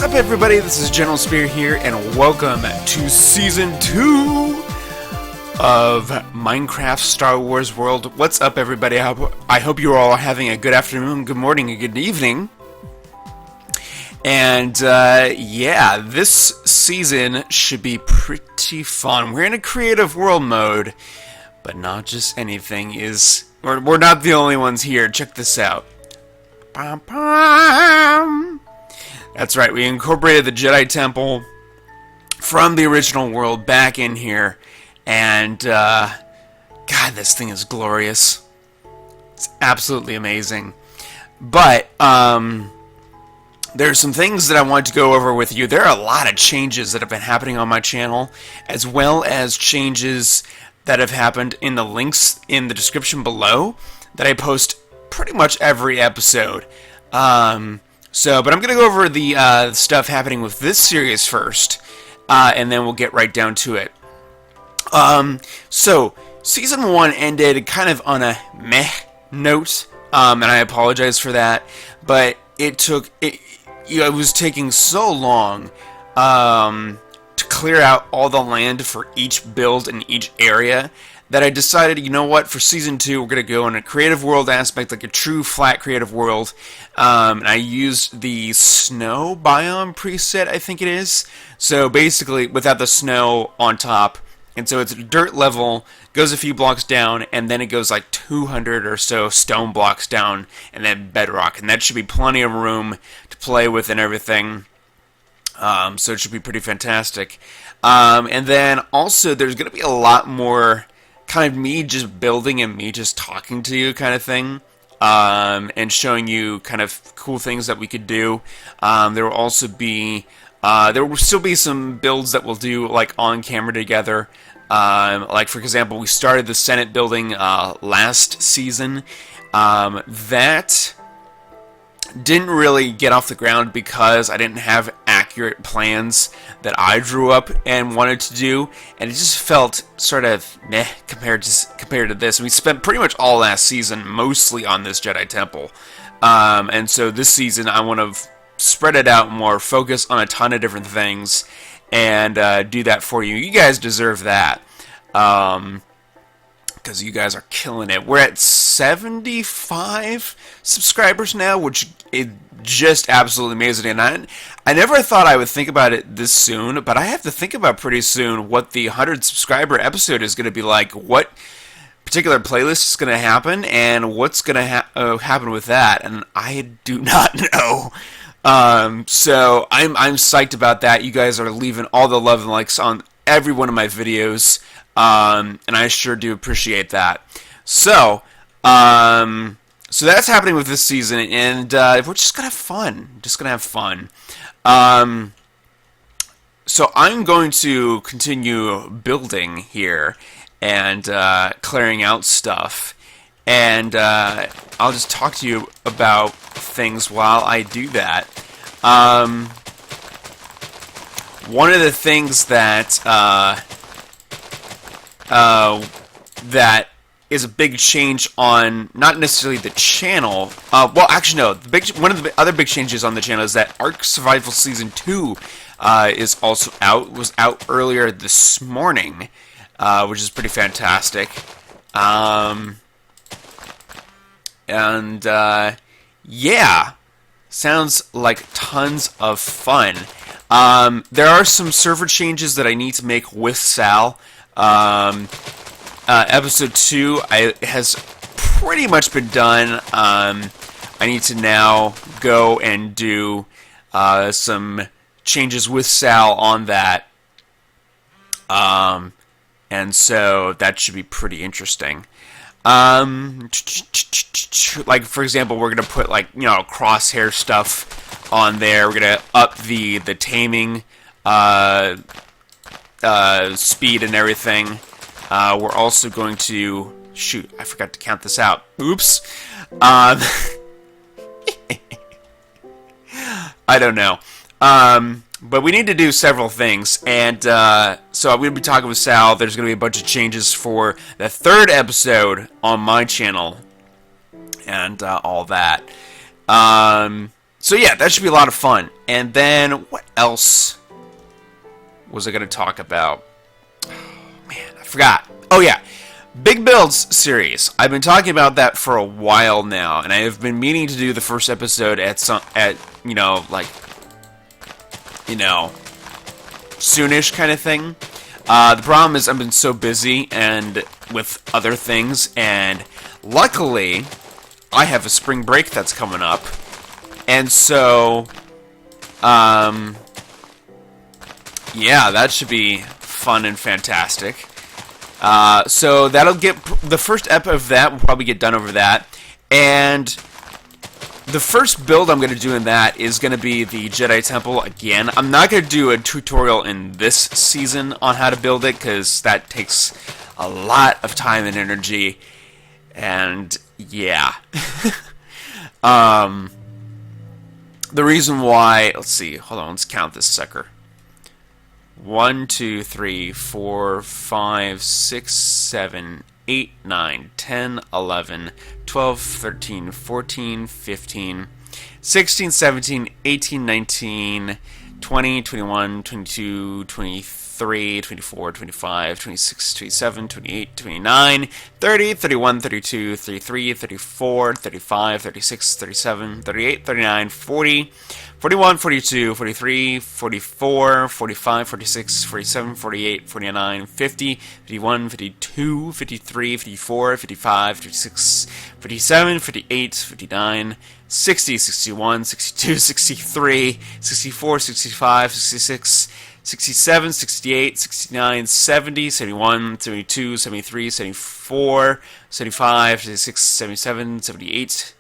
What's up, everybody? This is General Spear here, and welcome to Season 2 of Minecraft Star Wars World. What's up, everybody? I hope you're all having a good afternoon, good morning, and good evening. And, yeah, this season should be pretty fun. We're in a creative world mode, but not just anything is... We're not the only ones here. Check this out. That's right, we incorporated the Jedi Temple from the original world back in here, and God, this thing is glorious. It's absolutely amazing. But there's some things that I want to go over with you. There are a lot of changes that have been happening on my channel, as well as changes that have happened in the links in the description below that I post pretty much every episode. But I'm going to go over the stuff happening with this series first, and then we'll get right down to it. So, Season 1 ended kind of on a meh note, and I apologize for that, but it was taking so long to clear out all the land for each build in each area that I decided, you know what, for Season 2, we're going to go in a creative world aspect, like a true flat creative world. And I used the snow biome preset, I think it is. So basically, without the snow on top. And so it's a dirt level, goes a few blocks down, and then it goes like 200 or so stone blocks down, and then bedrock. And that should be plenty of room to play with and everything. So it should be pretty fantastic. And then also, there's going to be a lot more... kind of me just building and me just talking to you kind of thing, and showing you kind of cool things that we could do. There will also be, there will still be some builds that we'll do like on camera together. Like for example, we started the Senate building last season. That didn't really get off the ground because I didn't have accurate plans that I drew up and wanted to do, and it just felt sort of meh compared to this. And we spent pretty much all last season mostly on this Jedi Temple, and so this season I want to spread it out more, focus on a ton of different things, and do that for you. You guys deserve that. Because you guys are killing it. We're at 75 subscribers now, which is just absolutely amazing. And I never thought I would think about it this soon, but I have to think about pretty soon what the 100 subscriber episode is going to be like, what particular playlist is going to happen, and what's going to happen with that. And I do not know. So I'm psyched about that. You guys are leaving all the love and likes on every one of my videos. And I sure do appreciate that. So that's happening with this season, and we're just gonna have fun. So I'm going to continue building here and clearing out stuff, and I'll just talk to you about things while I do that. One of the things that that is a big change on not necessarily the channel. Well, actually, no. One of the other big changes on the channel is that Ark Survival Season 2 is also out. It was out earlier this morning, which is pretty fantastic. Yeah, sounds like tons of fun. There are some server changes that I need to make with Sal. Episode 2 has pretty much been done. I need to now go and do some changes with Sal on that. And so that should be pretty interesting. Like for example, we're gonna put like, you know, crosshair stuff on there. We're gonna up the taming speed and everything. We're also going to... Shoot, I forgot to count this out. Oops. I don't know. But we need to do several things. And so I'm going to be talking with Sal. There's going to be a bunch of changes for the third episode on my channel. And all that. So yeah, that should be a lot of fun. And then what else was I going to talk about? Man, I forgot. Oh yeah, Big Builds series. I've been talking about that for a while now, and I have been meaning to do the first episode at soonish kind of thing. The problem is I've been so busy and with other things, and luckily I have a spring break that's coming up, and so yeah, that should be fun and fantastic. So that'll get the first ep of that will probably get done over that, and the first build I'm going to do in that is going to be the Jedi Temple again. I'm not going to do a tutorial in this season on how to build it, because that takes a lot of time and energy, and yeah. The reason why, let's see, hold on, let's count this sucker. 1, 2, 3, 4, 5, 6, 7, 8, 9, 10, 11, 12, 13, 14, 15, 16, 17, 18, 19, 20, 21, 22, 23, 24, 25, 26, 27, 28, 29, 30, 31, 32, 33, 34, 35, 36, 37, 38, 39, 40, 41, 42, 43, 44, 45, 46, 47, 48, 49, 50, 51, 52, 53, 54, 55, 56, 57, 58, 59, 60, 61, 62, 63, 64, 65, 66, 67, 68, 69, 70, 71, 72, 73, 74, 75, 76, 77, 78,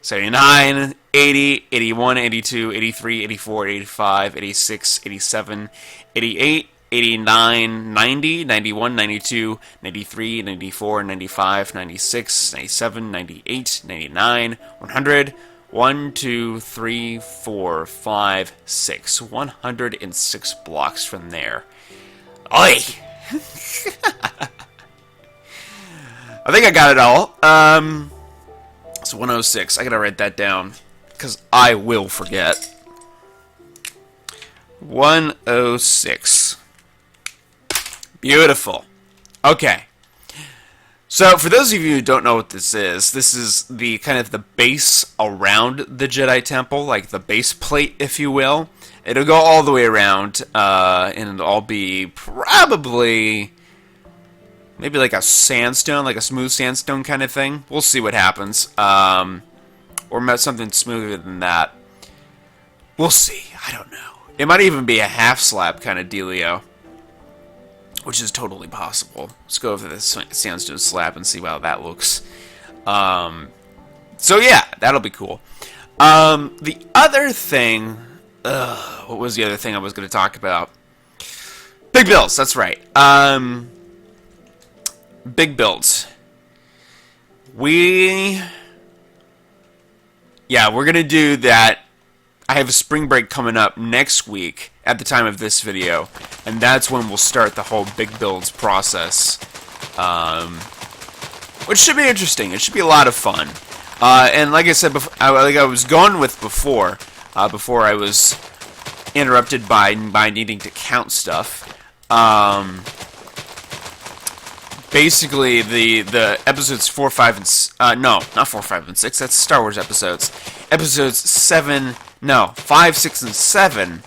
79, 80, 81, 82, 83, 84, 85, 86, 87, 88, 89, 90, 91, 92, 93, 94, 95, 96, 97, 98, 99, 100, 1, 2, 3, 4, 5, 6. 106 blocks from there. Oi! I think I got it all. It's 106. I gotta write that down, because I will forget. 106. Beautiful. Okay. So, for those of you who don't know what this is the kind of the base around the Jedi Temple, like the base plate, if you will. It'll go all the way around, and it'll all be probably maybe like a sandstone, like a smooth sandstone kind of thing. We'll see what happens. Or something smoother than that. We'll see. I don't know. It might even be a half slab kind of dealio, which is totally possible. Let's go over the sandstone slab and see how that looks. So yeah, that'll be cool. The other thing, what was the other thing I was going to talk about? Big builds, that's right. Big builds. We're going to do that. I have a spring break coming up next week at the time of this video, and that's when we'll start the whole big builds process, which should be interesting. It should be a lot of fun. And like I said, like I was going with before I was interrupted by needing to count stuff. Basically, the episodes 4, 5, and no, not 4, 5, and 6. That's Star Wars episodes. Episodes 5, 6, and 7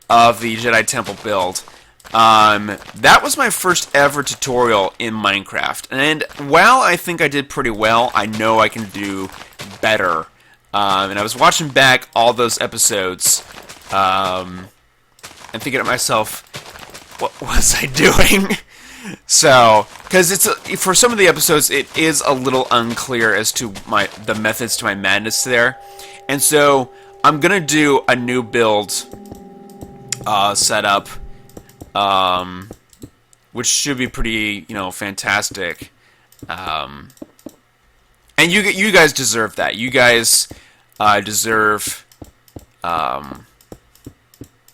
of the Jedi Temple build. That was my first ever tutorial in Minecraft, and while I think I did pretty well, I know I can do better. And I was watching back all those episodes, and thinking to myself, what was I doing? So, because for some of the episodes, it is a little unclear as to the methods to my madness there, and so I'm gonna do a new build setup, which should be pretty, fantastic. And you guys deserve that. You guys deserve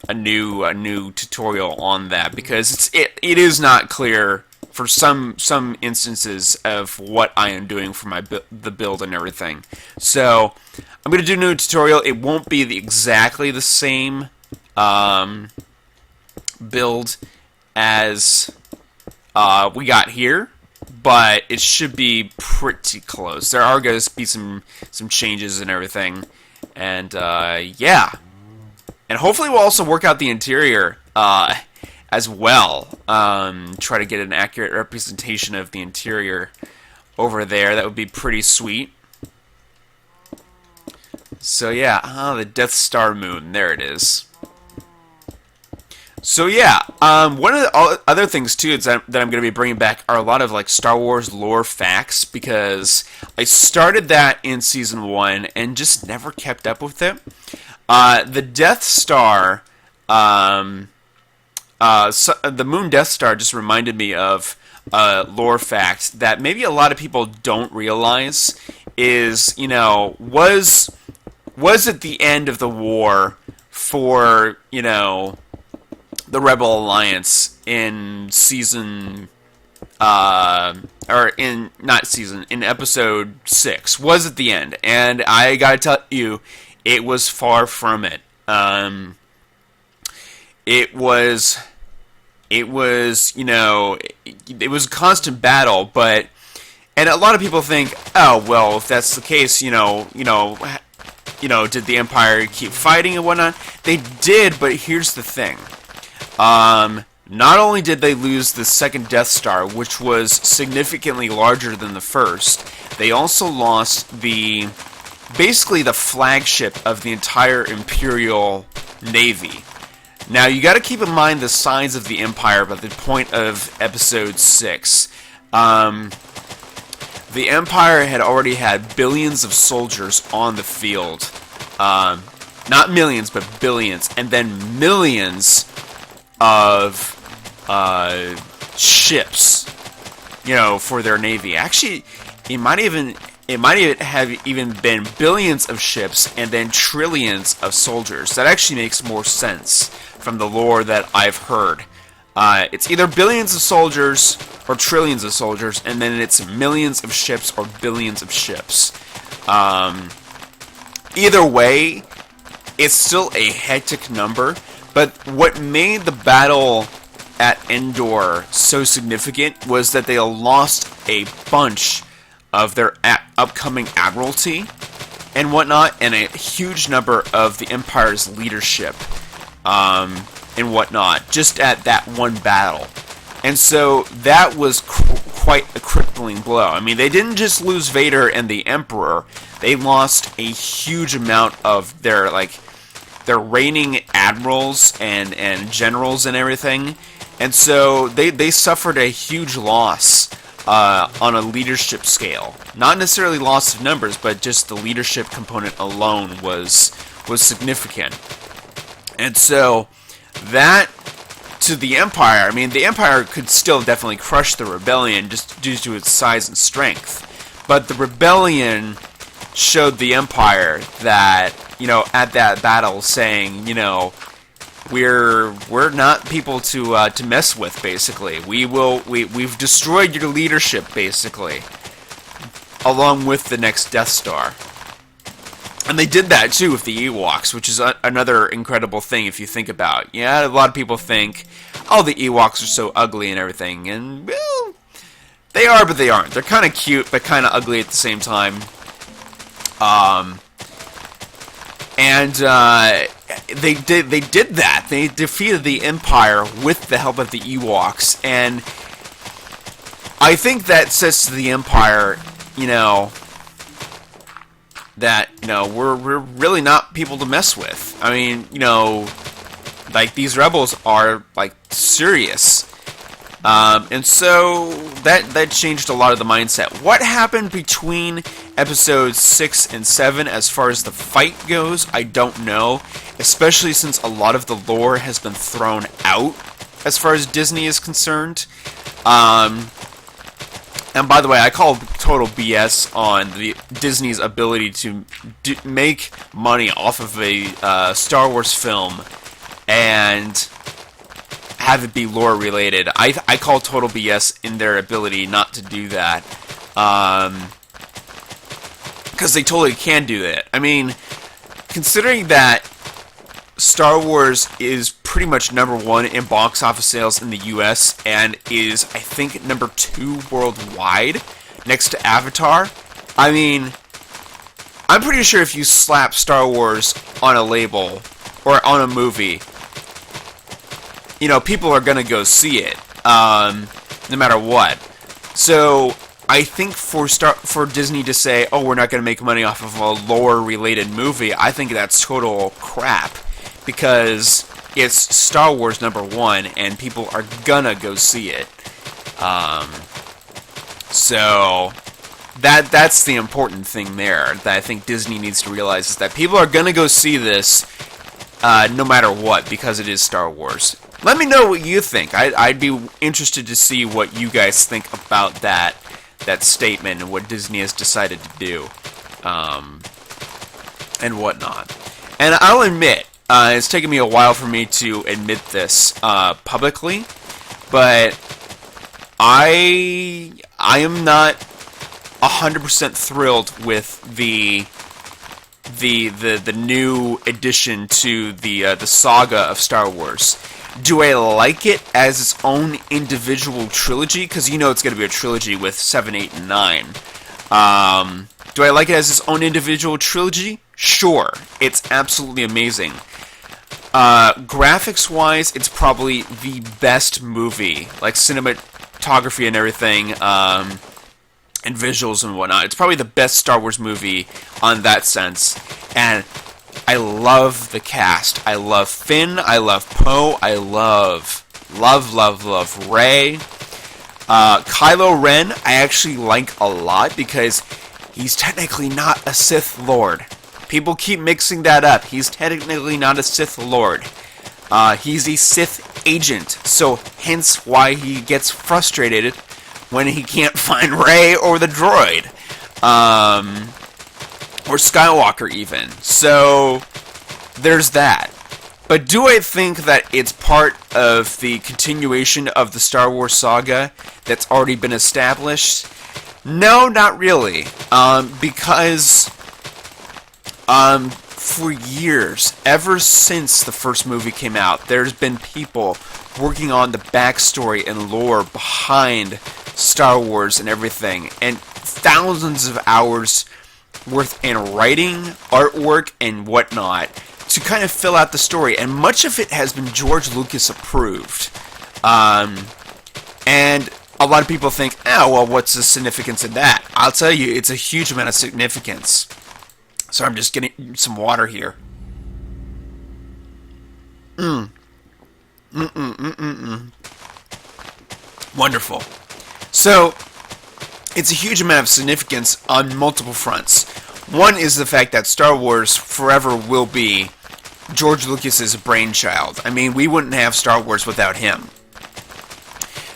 a new tutorial on that, because it is not clear for some instances of what I am doing for the build and everything. So I'm gonna do a new tutorial. It won't be exactly the same build as we got here, but it should be pretty close. There are going to be some changes and everything, and yeah, and hopefully we'll also work out the interior as well. Try to get an accurate representation of the interior over there. That would be pretty sweet. So yeah, the Death Star moon. There it is. So yeah, one of the other things too that I'm going to be bringing back are a lot of like Star Wars lore facts, because I started that in Season 1 and just never kept up with it. The Death Star, the Moon Death Star just reminded me of a lore fact that maybe a lot of people don't realize is, you know, was it the end of the war for, you know, the Rebel Alliance in season, in episode 6? Was it the end? And I gotta tell you, it was far from it. It was, you know, it was a constant battle, but, and a lot of people think, oh, well, if that's the case, you know, did the Empire keep fighting and whatnot? They did, but here's the thing. Not only did they lose the second Death Star, which was significantly larger than the first, they also lost basically the flagship of the entire Imperial Navy. Now, you gotta keep in mind the size of the Empire by the point of Episode 6. The Empire had already had billions of soldiers on the field. Not millions, but billions. And then millions of ships, you know, for their navy. Actually, it might have even been billions of ships and then trillions of soldiers. That actually makes more sense from the lore that I've heard. It's either billions of soldiers or trillions of soldiers, and then it's millions of ships or billions of ships. Either way, it's still a hectic number. But what made the battle at Endor so significant was that they lost a bunch of their upcoming admiralty and whatnot, and a huge number of the Empire's leadership and whatnot, just at that one battle. And so that was quite a crippling blow. I mean, they didn't just lose Vader and the Emperor, they lost a huge amount of their reigning admirals and generals and everything. And so they suffered a huge loss on a leadership scale. Not necessarily loss of numbers, but just the leadership component alone was significant. And so that, to the Empire, I mean, the Empire could still definitely crush the Rebellion just due to its size and strength. But the Rebellion showed the Empire that, you know, at that battle, saying, you know, we're not people to mess with. Basically, we've destroyed your leadership, basically, along with the next Death Star. And they did that too with the Ewoks, which is another incredible thing if you think about. Yeah, a lot of people think, oh, the Ewoks are so ugly and everything, and well, they are, but they aren't. They're kind of cute, but kind of ugly at the same time. They did that. They defeated the Empire with the help of the Ewoks, and I think that says to the Empire, you know, that, you know, we're really not people to mess with. I mean, you know, like, these rebels are, like, serious. And so that changed a lot of the mindset. What happened between episodes 6 and 7 as far as the fight goes, I don't know. Especially since a lot of the lore has been thrown out as far as Disney is concerned. And by the way, I call total BS on Disney's ability to make money off of a Star Wars film and have it be lore related. I call total BS in their ability not to do that. Because they totally can do that. I mean, considering that Star Wars is pretty much #1 in box office sales in the US and is, I think, #2 worldwide next to Avatar. I mean, I'm pretty sure if you slap Star Wars on a label or on a movie, you know, people are going to go see it, no matter what. So I think for Disney to say, oh, we're not going to make money off of a lore-related movie, I think that's total crap. Because it's Star Wars #1, and people are gonna go see it. So that's the important thing there that I think Disney needs to realize, is that people are gonna go see this no matter what, because it is Star Wars. Let me know what you think. I'd be interested to see what you guys think about that statement and what Disney has decided to do, and whatnot. And I'll admit, it's taken me a while for me to admit this publicly, but I am not 100% thrilled with the new addition to the saga of Star Wars. Do I like it as its own individual trilogy? Because you know it's going to be a trilogy with 7, 8, and 9. Do I like it as its own individual trilogy? Sure. It's absolutely amazing. Graphics-wise, it's probably the best movie, like cinematography and everything, and visuals and whatnot. It's probably the best Star Wars movie on that sense, and I love the cast. I love Finn, I love Poe, I love Rey. Kylo Ren, I actually like a lot, because he's technically not a Sith Lord. People keep mixing that up. He's technically not a Sith Lord. He's a Sith agent, so hence why he gets frustrated when he can't find Rey or the droid. Or Skywalker even. So, there's that. But do I think that it's part of the continuation of the Star Wars saga that's already been established? No, not really. Because for years, ever since the first movie came out, there's been people working on the backstory and lore behind Star Wars and everything, and thousands of hours worth in writing, artwork, and whatnot to kind of fill out the story, and much of it has been George Lucas approved. And a lot of people think, oh, well, what's the significance of that? I'll tell you, it's a huge amount of significance. So I'm just getting some water here. Wonderful. So, it's a huge amount of significance on multiple fronts. One is the fact that Star Wars forever will be George Lucas's brainchild. I mean, we wouldn't have Star Wars without him.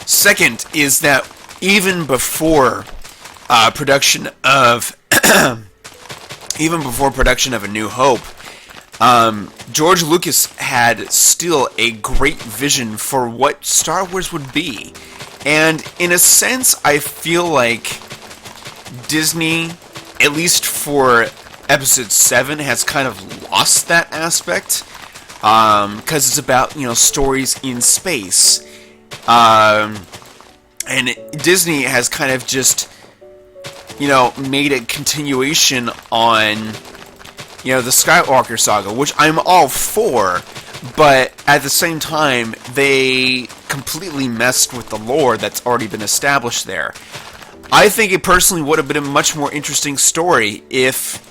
Second is that even before production of even before production of A New Hope, George Lucas had still a great vision for what Star Wars would be. And in a sense, I feel like Disney, at least for Episode 7, has kind of lost that aspect. Because it's about, you know, stories in space. And Disney has kind of just, you know, made a continuation on, you know, the Skywalker saga, which I'm all for, but at the same time, they completely messed with the lore that's already been established there. I think it personally would have been a much more interesting story if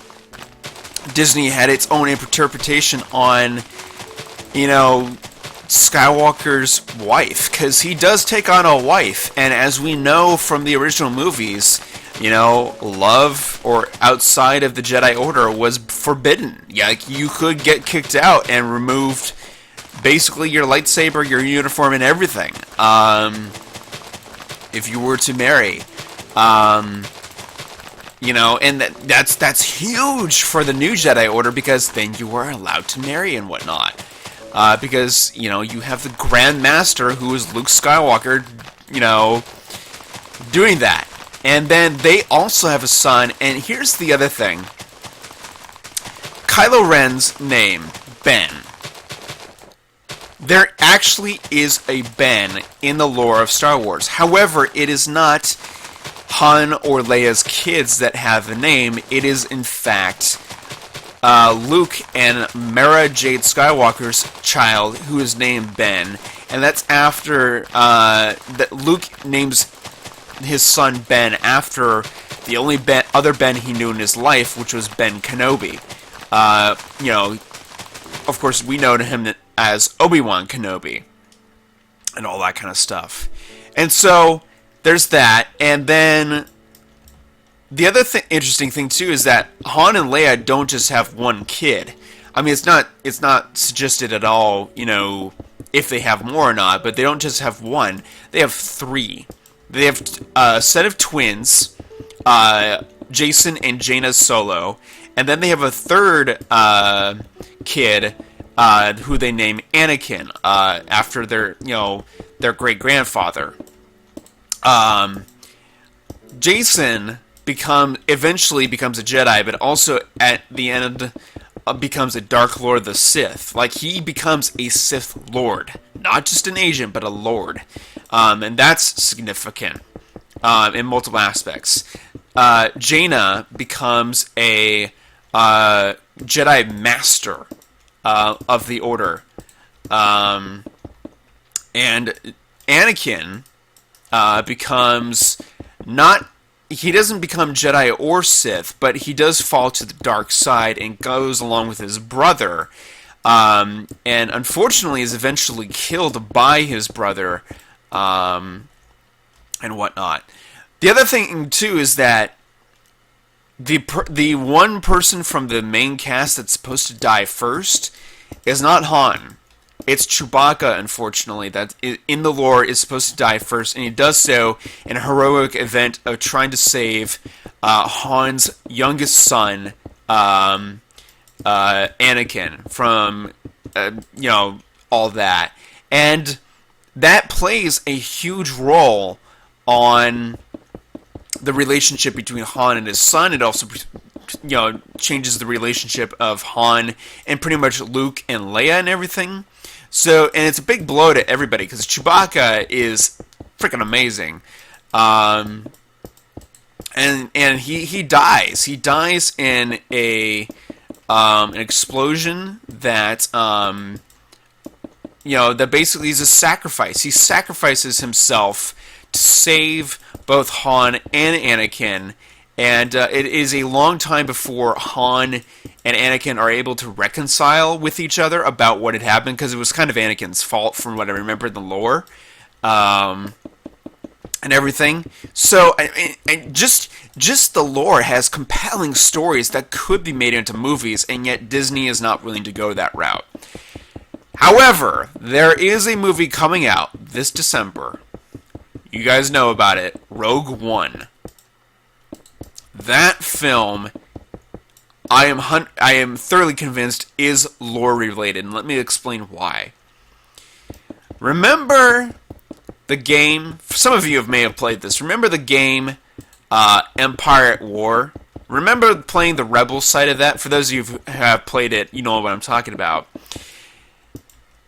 Disney had its own interpretation on, you know, Skywalker's wife, because he does take on a wife, and as we know from the original movies, you know, love or outside of the Jedi Order was forbidden. Yeah, like, you could get kicked out and removed basically your lightsaber, your uniform, and everything, if you were to marry. You know, and that's huge for the new Jedi Order, because then you were allowed to marry and whatnot. because you have the Grand Master, who is Luke Skywalker, doing that. And then they also have a son, and here's the other thing. Kylo Ren's name, Ben. There actually is a Ben in the lore of Star Wars. However, it is not Han or Leia's kids that have the name. It is, in fact, Luke and Mara Jade Skywalker's child, who is named Ben. And that's after that Luke names his son Ben after the only other Ben he knew in his life, which was Ben Kenobi. Of course, we know him as Obi-Wan Kenobi and all that kind of stuff. And so there's that. And then the other interesting thing too is that Han and Leia don't just have one kid. I mean, it's not suggested at all, if they have more or not, but they don't just have one. They have three. They have a set of twins, Jason and Jaina Solo, and then they have a third kid who they name Anakin after their great grandfather. Jason eventually becomes a Jedi, but also at the end becomes a Dark Lord of the Sith. Like, he becomes a Sith Lord, not just an agent, but a Lord. And that's significant in multiple aspects. Jaina becomes a Jedi Master of the Order. And Anakin becomes not... He doesn't become Jedi or Sith, but he does fall to the dark side and goes along with his brother. And unfortunately is eventually killed by his brother. And whatnot. The other thing too is that the one person from the main cast that's supposed to die first is not Han. It's Chewbacca, unfortunately, that in the lore is supposed to die first, and he does so in a heroic event of trying to save Han's youngest son, Anakin, from all that. And that plays a huge role on the relationship between Han and his son. It also, changes the relationship of Han and pretty much Luke and Leia and everything. So, and it's a big blow to everybody because Chewbacca is freaking amazing. And he dies. He dies in an explosion that that basically is a sacrifice. He sacrifices himself to save both Han and Anakin, and it is a long time before Han and Anakin are able to reconcile with each other about what had happened, because it was kind of Anakin's fault from what I remember in the lore, and everything. So, and just the lore has compelling stories that could be made into movies, and yet Disney is not willing to go that route. However, there is a movie coming out this December. You guys know about it, Rogue One. That film, I am thoroughly convinced, is lore related, and let me explain why. Remember the game? Some of you may have played this. Remember the game Empire at War? Remember playing the Rebel side of that? For those of you who have played it, you know what I'm talking about.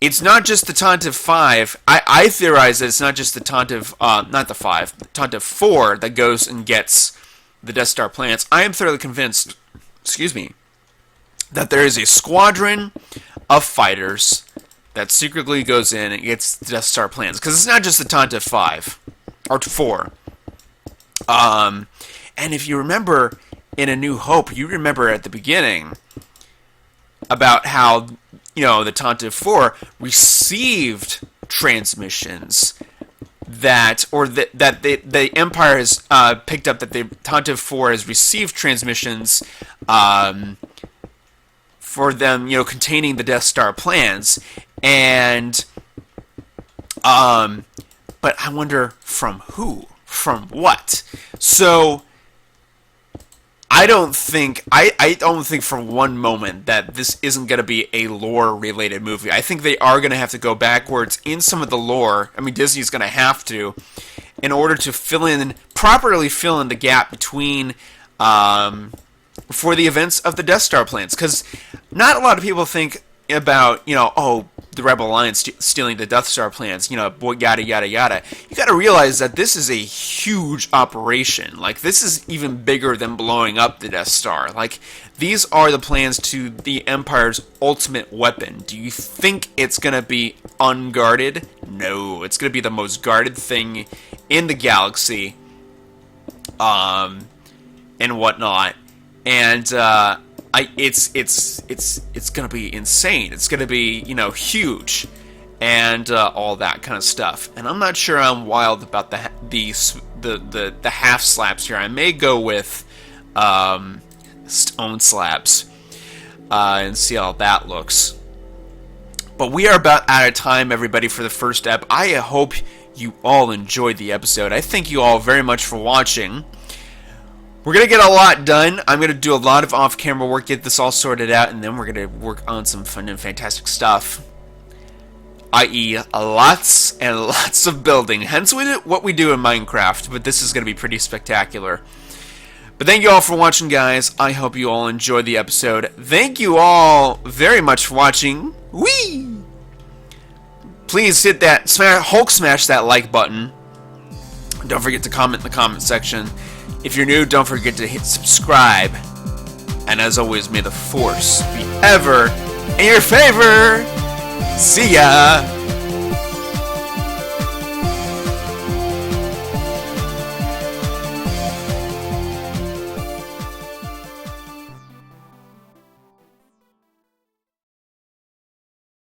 It's not just the Tantive 5. I theorize that it's not just the Tantive, not the 5, the Tantive 4 that goes and gets the Death Star plans. I am thoroughly convinced, that there is a squadron of fighters that secretly goes in and gets the Death Star plans. Because it's not just the Tantive 5, or 4. And if you remember in A New Hope, you remember at the beginning about how the Tantive 4 received transmissions that the Empire has picked up, that the Tantive 4 has received transmissions for them, containing the Death Star plans, and but I wonder from who, from what. So I don't think for one moment that this isn't going to be a lore related movie. I think they are going to have to go backwards in some of the lore. I mean, Disney's going to have to, in order to properly fill in the gap between for the events of the Death Star plans, because not a lot of people think about, the Rebel Alliance stealing the Death Star plans, yada yada yada. You got to realize that this is a huge operation. Like, this is even bigger than blowing up the Death Star. Like, these are the plans to the Empire's ultimate weapon. Do you think it's gonna be unguarded? No, it's gonna be the most guarded thing in the galaxy, and whatnot. And it's gonna be insane. It's gonna be huge, and all that kind of stuff. And I'm not sure I'm wild about the half slabs here. I may go with stone slabs and see how that looks. But we are about out of time, everybody, for the first ep. I hope you all enjoyed the episode. I thank you all very much for watching. We're going to get a lot done. I'm going to do a lot of off-camera work, get this all sorted out, and then we're going to work on some fun and fantastic stuff. I.e., lots and lots of building. Hence what we do in Minecraft, but this is going to be pretty spectacular. But thank you all for watching, guys. I hope you all enjoyed the episode. Thank you all very much for watching. Whee! Please hit that, Hulk smash that like button. Don't forget to comment in the comment section. If you're new, don't forget to hit subscribe. And as always, may the Force be ever in your favor. See ya!